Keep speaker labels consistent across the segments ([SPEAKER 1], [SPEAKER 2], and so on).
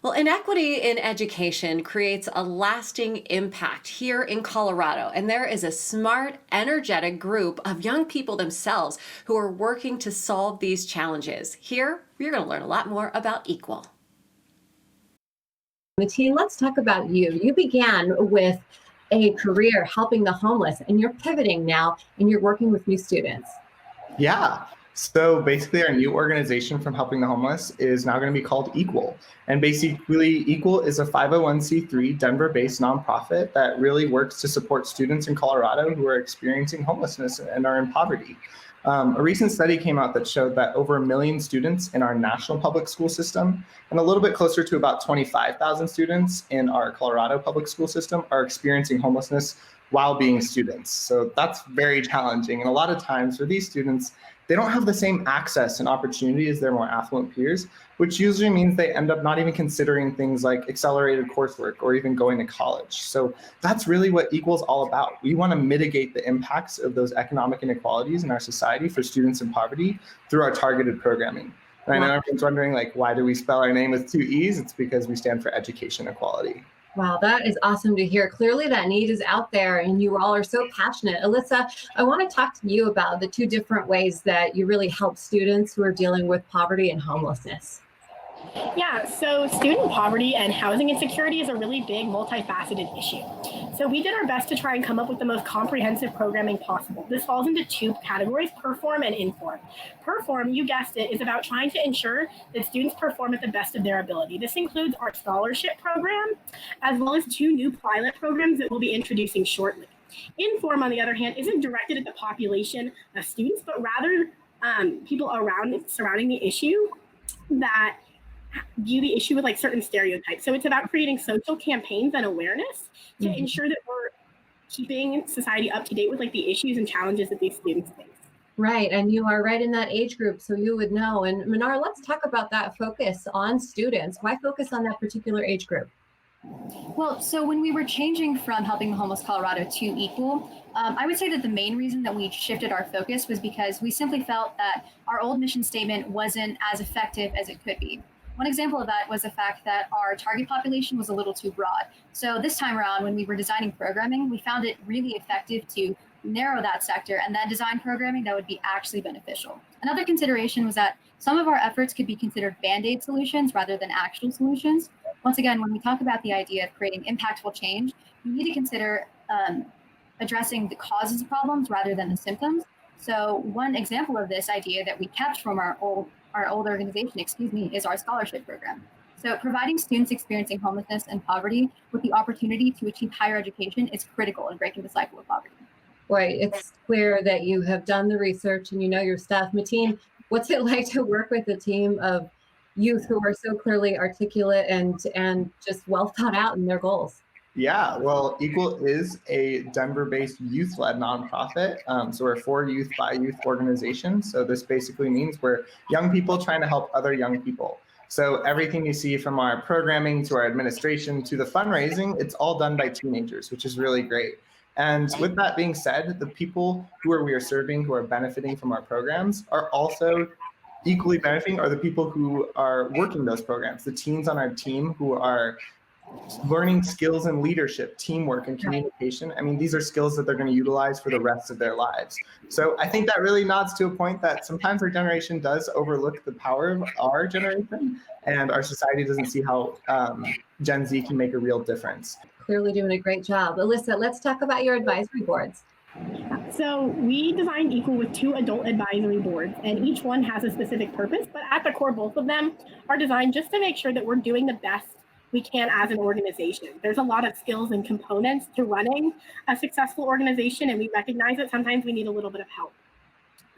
[SPEAKER 1] Well, inequity in education creates a lasting impact here in Colorado. And there is a smart, energetic group of young people themselves who are working to solve these challenges. Here, you're going to learn a lot more about EEQUAL.
[SPEAKER 2] Mateen, let's talk about you. You began with a career helping the homeless, and you're pivoting now and you're working with new students.
[SPEAKER 3] Yeah. So basically, our new organization from helping the homeless is now going to be called EEQUAL. And basically, EEQUAL is a 501c3 Denver-based nonprofit that really works to support students in Colorado who are experiencing homelessness and are in poverty. A recent study came out that showed that over 1 million students in our national public school system and a little bit closer to about 25,000 students in our Colorado public school system are experiencing homelessness while being students. So that's very challenging. And a lot of times for these students, they don't have the same access and opportunity as their more affluent peers, which usually means they end up not even considering things like accelerated coursework or even going to college. So that's really what EEQUAL is all about. We want to mitigate the impacts of those economic inequalities in our society for students in poverty through our targeted programming. And I know everyone's wondering, like, why do we spell our name with 2 E's? It's because we stand for education equality.
[SPEAKER 2] Wow, that is awesome to hear. Clearly that need is out there and you all are so passionate. Alyssa, I want to talk to you about the 2 different ways that you really help students who are dealing with poverty and homelessness.
[SPEAKER 4] Yeah, so student poverty and housing insecurity is a really big, multifaceted issue. So we did our best to try and come up with the most comprehensive programming possible. This falls into 2 categories, perform and inform. Perform, you guessed it, is about trying to ensure that students perform at the best of their ability. This includes our scholarship program, as well as 2 new pilot programs that we'll be introducing shortly. Inform, on the other hand, isn't directed at the population of students, but rather people surrounding the issue that view the issue with like certain stereotypes. So it's about creating social campaigns and awareness to ensure that we're keeping society up to date with like the issues and challenges that these students face.
[SPEAKER 2] Right, and you are right in that age group, so you would know. And Minar, let's talk about that focus on students. Why focus on that particular age group?
[SPEAKER 5] Well, so when we were changing from Helping the Homeless Colorado to EEQUAL, I would say that the main reason that we shifted our focus was because we simply felt that our old mission statement wasn't as effective as it could be. One example of that was the fact that our target population was a little too broad. So this time around, when we were designing programming, we found it really effective to narrow that sector and then design programming that would be actually beneficial. Another consideration was that some of our efforts could be considered Band-Aid solutions rather than actual solutions. Once again, when we talk about the idea of creating impactful change, we need to consider addressing the causes of problems rather than the symptoms. So one example of this idea that we kept from our old organization, is our scholarship program. So providing students experiencing homelessness and poverty with the opportunity to achieve higher education is critical in breaking the cycle of poverty.
[SPEAKER 2] Boy, it's clear that you have done the research and you know your stuff. Mateen, what's it like to work with a team of youth who are so clearly articulate and just well thought out in their goals?
[SPEAKER 3] Yeah, well, EEQUAL is a Denver-based youth-led nonprofit. So we're for youth by youth organization. So this basically means we're young people trying to help other young people. So everything you see from our programming to our administration to the fundraising, it's all done by teenagers, which is really great. And with that being said, the people we are serving who are benefiting from our programs are also equally benefiting are the people who are working those programs, the teens on our team who are learning skills in leadership, teamwork, and communication. I mean, these are skills that they're going to utilize for the rest of their lives. So I think that really nods to a point that sometimes our generation does overlook the power of our generation, and our society doesn't see how Gen Z can make a real difference.
[SPEAKER 2] Clearly doing a great job. Alyssa, let's talk about your advisory boards.
[SPEAKER 4] So we designed EEQUAL with 2 adult advisory boards, and each one has a specific purpose, but at the core, both of them are designed just to make sure that we're doing the best we can as an organization. There's a lot of skills and components to running a successful organization, and we recognize that sometimes we need a little bit of help.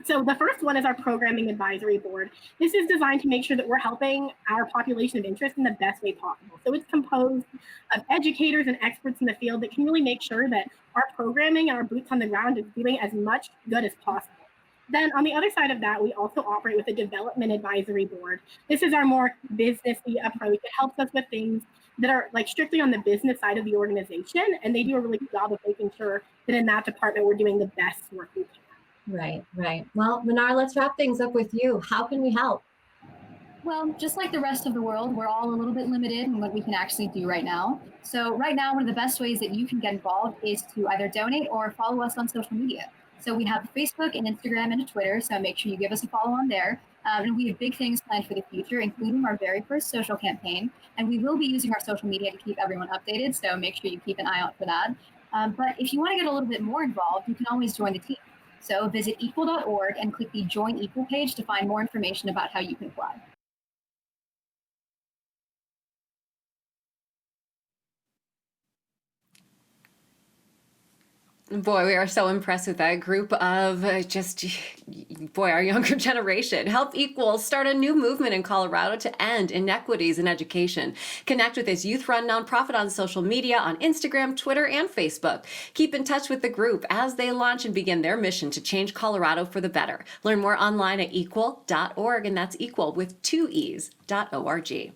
[SPEAKER 4] So the first one is our programming advisory board. This is designed to make sure that we're helping our population of interest in the best way possible. So it's composed of educators and experts in the field that can really make sure that our programming and our boots on the ground is doing as much good as possible. Then on the other side of that, we also operate with a development advisory board. This is our more businessy approach. It helps us with things that are like strictly on the business side of the organization, and they do a really good job of making sure that in that department we're doing the best work we can.
[SPEAKER 2] Right. Well, Minar, let's wrap things up with you. How can we help?
[SPEAKER 5] Well, just like the rest of the world, we're all a little bit limited in what we can actually do right now. So, right now, one of the best ways that you can get involved is to either donate or follow us on social media. So, we have Facebook and Instagram and a Twitter, so make sure you give us a follow on there. And we have big things planned for the future, including our very first social campaign. And we will be using our social media to keep everyone updated, so make sure you keep an eye out for that. But if you want to get a little bit more involved, you can always join the team. So, visit equal.org and click the Join Equal page to find more information about how you can apply.
[SPEAKER 1] Boy, we are so impressed with that group of our younger generation. Help Equal start a new movement in Colorado to end inequities in education. Connect with this youth-run nonprofit on social media, on Instagram, Twitter, and Facebook. Keep in touch with the group as they launch and begin their mission to change Colorado for the better. Learn more online at equal.org, and that's equal with 2 E's.org.